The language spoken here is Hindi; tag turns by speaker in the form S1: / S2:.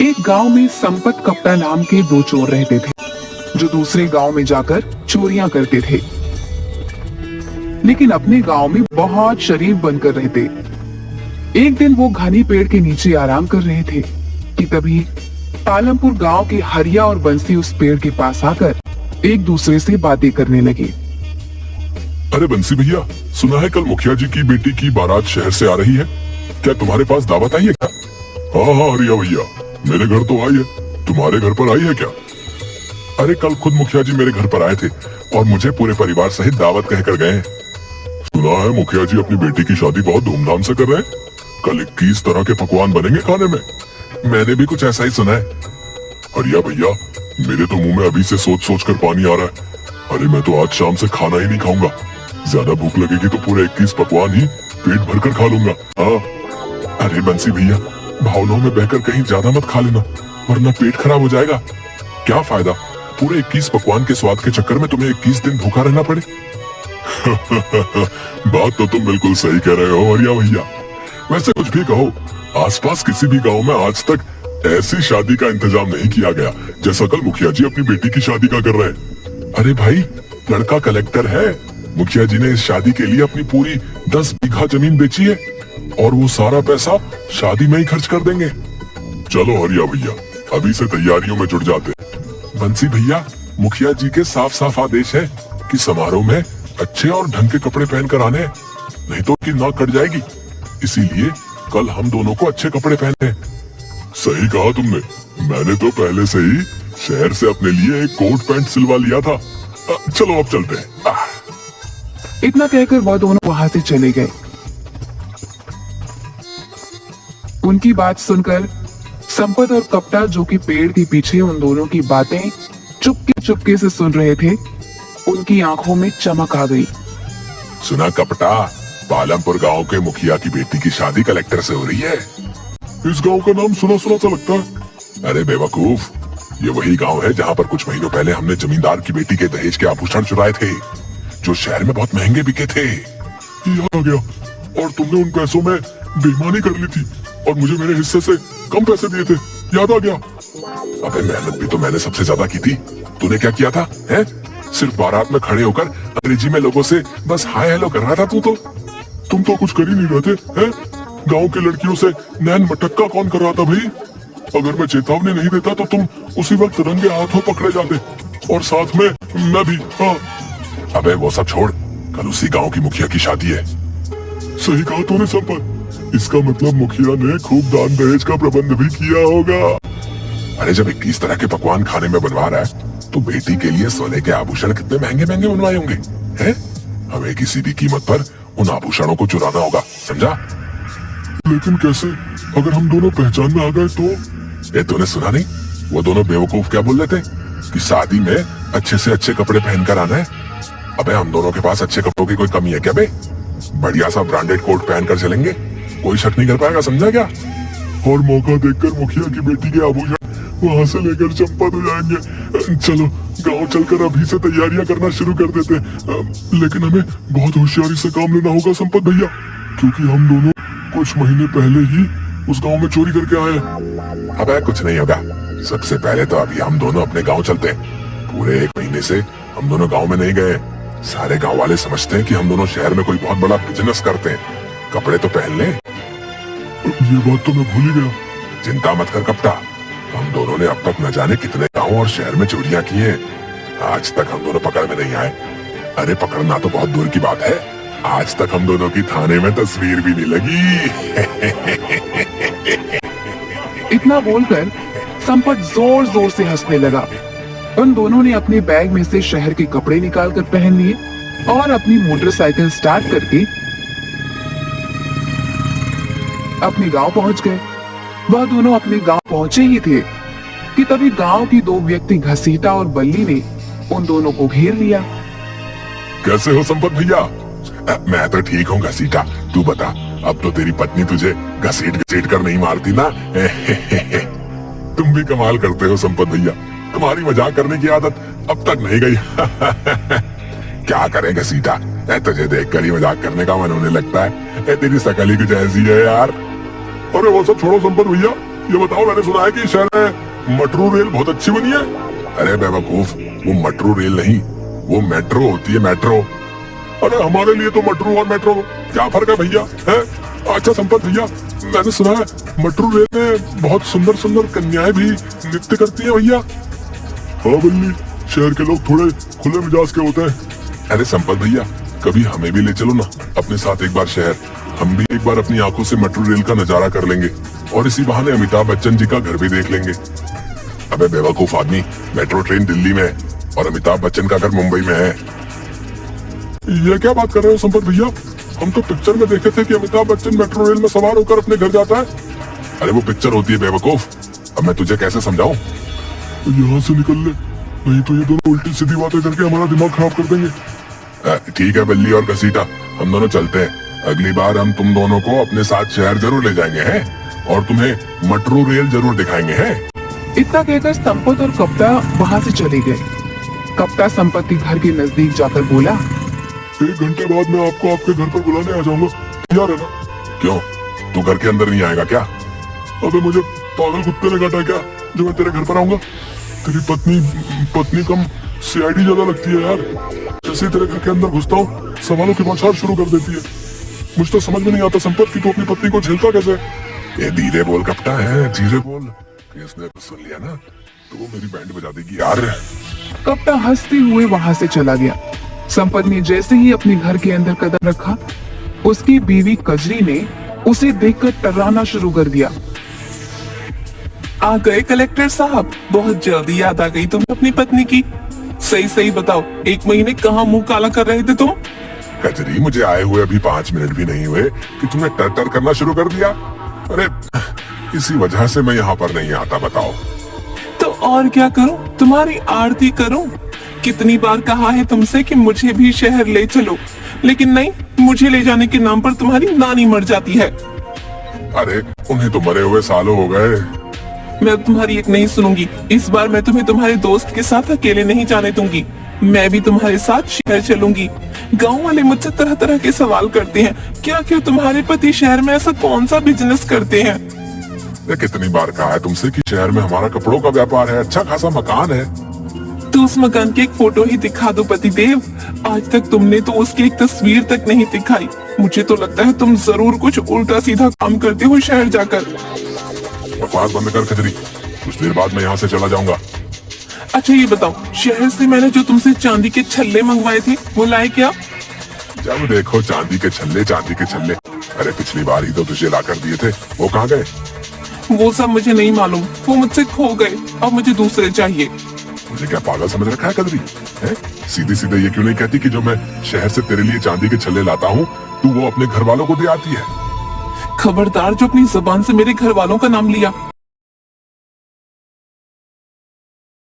S1: एक गांव में संपत कप्ता नाम के दो चोर रहते थे, जो दूसरे गांव में जाकर चोरियां करते थे, लेकिन अपने गांव में बहुत शरीफ बनकर रहते। एक दिन वो घने पेड़ के नीचे आराम कर रहे थे कि तभी पालमपुर गांव के हरिया और बंसी उस पेड़ के पास आकर एक दूसरे से बातें करने लगे।
S2: अरे बंसी भैया, सुना है कल मुखिया जी की बेटी की बारात शहर से आ रही है, क्या तुम्हारे पास दावत आई है क्या? हाँ हाँ हरिया भैया, मेरे घर तो आई है, तुम्हारे घर पर आई है क्या? अरे कल खुद मुखिया जी मेरे घर पर आए थे और मुझे पूरे परिवार सहित दावत कहकर गए हैं। सुना है मुखिया जी अपनी बेटी की शादी बहुत धूमधाम से कर रहे हैं, कल 21 तरह के पकवान बनेंगे खाने में। मैंने भी कुछ ऐसा ही सुना है। हरिया भैया, मेरे तो मुंह में अभी से सोच सोच कर पानी आ रहा है। अरे मैं तो आज शाम से खाना ही नहीं खाऊंगा, ज्यादा भूख लगेगी तो पूरे 21 पकवान ही पेट भरकर खा लूंगा। हाँ अरे बंसी भैया, भावनाओं में बहकर कहीं ज्यादा मत खा लेना, वरना पेट खराब हो जाएगा। क्या फायदा पूरे 21 पकवान के स्वाद के चक्कर में तुम्हें 21 दिन भूखा रहना पड़े। बात तो तुम बिल्कुल सही कह रहे हो हरिया भैया। वैसे कुछ भी कहो, आसपास किसी भी गांव में आज तक ऐसी शादी का इंतजाम नहीं किया गया जैसा कल मुखिया जी अपनी बेटी की शादी का कर रहे हैं। अरे भाई, लड़का कलेक्टर है, मुखिया जी ने इस शादी के लिए अपनी पूरी 10 बीघा जमीन बेची है और वो सारा पैसा शादी में ही खर्च कर देंगे। चलो हरिया भैया, अभी से तैयारियों में जुट जाते हैं। बंसी भैया, मुखिया जी के साफ साफ आदेश है कि समारोह में अच्छे और ढंग के कपड़े पहनकर आने हैं, नहीं तो उनकी नाक कट जाएगी। इसीलिए कल हम दोनों को अच्छे कपड़े पहने। सही कहा तुमने, मैंने तो पहले से ही शहर से अपने लिए एक कोट पैंट सिलवा लिया था। चलो अब चलते हैं।
S1: इतना कहकर वह दोनों वहां से चले गए। उनकी बात सुनकर संपत और कप्ता, जो कि पेड़ के पीछे उन दोनों की बातें चुपके चुपके से सुन रहे थे, उनकी आंखों में चमक आ गई।
S2: सुना कप्ता, पालमपुर गांव के मुखिया की बेटी की शादी कलेक्टर से हो रही है। इस गांव का नाम सुना सुना सा लगता है। अरे बेवकूफ, ये वही गांव है जहां पर कुछ महीनों पहले हमने जमींदार की बेटी के दहेज के आभूषण चुराए थे, जो शहर में बहुत महंगे बिके थे। याद आ गया, और तुमने उन पैसों में बेईमानी कर ली थी और मुझे मेरे हिस्से से कम पैसे दिए थे। याद आ गया। अबे मेहनत भी तो मैंने सबसे ज्यादा की थी, तूने क्या किया था? हैं? सिर्फ बारात में खड़े होकर अंग्रेजी में लोगों से बस हाय हेलो कर रहा था तू तो। तुम तो कुछ कर ही नहीं रहे थे, हैं? गांव की लड़कियों से नैन मटक्का कौन कर रहा था भाई? अगर मैं चेतावनी नहीं देता तो तुम उसी वक्त रंगे हाथों पकड़े जाते, और साथ में मैं भी। हाँ अबे वो सब छोड़, कल उसी गांव की मुखिया की शादी है। सही कहा तूने संपत, इसका मतलब मुखिया ने खूब दान दहेज का प्रबंध भी किया होगा। अरे जब 21 तरह के पकवान खाने में बनवा रहा है तो बेटी के लिए सोने के आभूषण कितने महंगे महंगे बनवाए होंगे, हैं? हमें किसी भी कीमत पर उन आभूषणों को चुराना होगा, समझा? लेकिन कैसे, अगर हम दोनों पहचान में आ गए तो? ये तूने सुना नहीं, वो दोनों बेवकूफ क्या बोल रहे थे कि शादी में अच्छे से अच्छे कपड़े पहनकर आना है। अबे हम दोनों के पास अच्छे कपड़ों की कोई कमी है क्या बे? बढ़िया सा ब्रांडेड कोट पहनकर चलेंगे, कोई शक नहीं कर पाएगा, समझा क्या? और मौका देखकर मुखिया की बेटी के आभूषण वहाँ से लेकर चंपत हो जाएंगे। चलो गांव चलकर अभी से तैयारियां करना शुरू कर देते हैं। लेकिन हमें बहुत होशियारी से काम लेना होगा संपत भैया, क्योंकि हम दोनों कुछ महीने पहले ही उस गांव में चोरी करके आए हैं। अबे कुछ नहीं होगा, सबसे पहले तो अभी हम दोनों अपने गांव चलते हैं। पूरे 1 महीने से हम दोनों गांव में नहीं गए। सारे गांव वाले समझते हैं कि हम दोनों शहर में कोई बहुत बड़ा बिजनेस करते हैं। कपड़े तो पहन ले। ये बात तो मैं भूल ही गया। चिंता मत कर कप्ता, हम दोनों ने अब तक न जाने कितने गांव और शहर में चोरियां की हैं। आज तक हम दोनों पकड़ में नहीं आए। अरे पकड़ना तो बहुत दूर की बात है, आज तक हम दोनों की थाने में तस्वीर भी नहीं लगी।
S1: इतना बोलकर संपत जोर जोर से हंसने लगा। उन दोनों ने अपने बैग में से शहर के कपड़े निकालकर पहन लिए और अपनी मोटरसाइकिल स्टार्ट करके अपने गांव पहुंच गए। वह दोनों अपने गांव पहुंचे ही थे कि तभी गांव की 2 व्यक्ति घसीटा और बल्ली ने उन दोनों को घेर लिया।
S2: कैसे हो संपत भैया? मैं तो ठीक हूँ घसीटा, तू बता, अब तो तेरी पत्नी तुझे घसीट घसीट कर नहीं मारती ना? तुम भी कमाल करते हो संपत भैया, तुम्हारी मजाक करने की आदत अब तक नहीं गई। क्या करें घसीटा, तुझे देखकर ही मजाक करने का मन होने लगता है। तेरी शकल ही कुछ ऐसी है यार। अरे वो सब छोड़ो संपत भैया, ये बताओ, मैंने सुना है कि शहर में मेट्रो रेल बहुत अच्छी बनी है। अरे बेवकूफ, वो मेट्रो रेल नहीं, वो मेट्रो होती है, मेट्रो। अरे हमारे लिए तो मेट्रो और मेट्रो क्या फर्क है भैया, है? अच्छा संपत भैया, मैंने सुना है मेट्रो रेल में बहुत सुंदर सुंदर कन्याएं भी नृत्य करती हैं भैया। हाँ बल्ली, शहर के लोग थोड़े खुले मिजाज के होते हैं। अरे संपत भैया, कभी हमें भी ले चलो ना अपने साथ एक बार शहर। हम भी एक बार अपनी आंखों से मेट्रो रेल का नजारा कर लेंगे और इसी बहाने अमिताभ बच्चन जी का घर भी देख लेंगे। अबे बेवकूफ आदमी, मेट्रो ट्रेन दिल्ली में है और अमिताभ बच्चन का घर मुंबई में है। ये क्या बात कर रहे हो संपत भैया? हम तो पिक्चर में देखे थे कि अमिताभ बच्चन मेट्रो रेल में सवार होकर अपने घर जाता है। अरे वो पिक्चर होती है बेवकूफ, अब मैं तुझे कैसे समझाऊं? यहाँ से निकल ले, नहीं तो ये दोनों उल्टी सीधी बातें करके हमारा दिमाग खराब कर देंगे। ठीक है बल्ली और घसीटा, हम दोनों चलते हैं। अगली बार हम तुम दोनों को अपने साथ शहर जरूर ले जाएंगे हैं और तुम्हें मेट्रो रेल जरूर दिखाएंगे हैं।
S1: इतना कहकर संपत और कप्ता वहाँ से चले गए। कप्ता संपत के घर के नजदीक जाकर बोला,
S2: 1 घंटे बाद मैं आपको आपके घर पर बुलाने आ जाऊंगा, तैयार है ना? क्यों, तू घर के अंदर नहीं आएगा क्या? अबे मुझे पागल कुत्ते ने काटा क्या जो मैं तेरे घर पर आऊंगा? तेरी पत्नी कम सीआईडी ज्यादा लगती है यार। जैसे तेरे घर के अंदर घुसता हूँ सवालों की बौछार शुरू कर देती है। मुझे तो समझ में नहीं आता संपत कि तू अपनी पत्नी को झेलता कैसे? ये धीरे बोल कप्ता है, धीरे बोल, इसने सुन लिया ना तो वो मेरी बैंड बजा देगी यार।
S1: कप्ता हंसते हुए वहाँ से चला गया। संपत ने जैसे ही अपने घर के अंदर कदम रखा, उसकी बीवी कजरी ने उसे देखकर टर्राना शुरू कर दिया।
S3: आ गए कलेक्टर साहब, बहुत जल्दी याद आ गई तुम्हें अपनी पत्नी की। सही सही बताओ, 1 महीने कहाँ मुंह काला कर रहे थे तुम?
S2: कजरी, मुझे आए हुए अभी 5 मिनट भी नहीं हुए कि तुमने टर टर करना शुरू कर दिया। अरे इसी वजह से मैं यहाँ पर नहीं आता, बताओ।
S3: तो और क्या करूं, तुम्हारी आरती करूं? कितनी बार कहा है तुमसे कि मुझे भी शहर ले चलो, लेकिन नहीं, मुझे ले जाने के नाम पर तुम्हारी नानी मर जाती है।
S2: अरे उन्हें तो मरे हुए सालों हो गए।
S3: मैं अब तुम्हारी एक नहीं सुनूंगी। इस बार मैं तुम्हें तुम्हारे दोस्त के साथ अकेले नहीं जाने दूंगी। मैं भी तुम्हारे साथ शहर चलूंगी। गांव वाले मुझसे तरह तरह के सवाल करते हैं, क्या क्यों तुम्हारे पति शहर में ऐसा कौन सा बिजनेस करते हैं?
S2: कितनी बार कहा है तुमसे कि शहर में हमारा कपड़ों का व्यापार है, अच्छा खासा मकान है।
S3: तो उस मकान की एक फोटो ही दिखा दो पतिदेव। आज तक तुमने तो उसकी एक तस्वीर तक नहीं दिखाई। मुझे तो लगता है तुम जरूर कुछ उल्टा सीधा काम करते हो शहर जाकर।
S2: बकवास बंद कर कजरी, कुछ देर बाद मैं यहाँ से चला जाऊंगा।
S3: अच्छा ये बताओ, शहर से मैंने जो तुमसे चांदी के छल्ले मंगवाए थे वो लाए क्या?
S2: जब देखो चांदी के छल्ले, चांदी के छल्ले। अरे पिछली बार ही तो तुझे ला कर दिए थे, वो कहाँ गए?
S3: वो सब मुझे नहीं मालूम, वो मुझसे खो गए। अब मुझे दूसरे चाहिए।
S2: मुझे क्या पागल समझ रखा है कजरी? सीधे सीधे ये क्यों नहीं कहती कि जो मैं शहर से तेरे लिए चांदी के छल्ले लाता हूँ तू वो अपने घर वालों को दे आती है?
S3: खबरदार, जो अपनी जबान से मेरे घर वालों का नाम लिया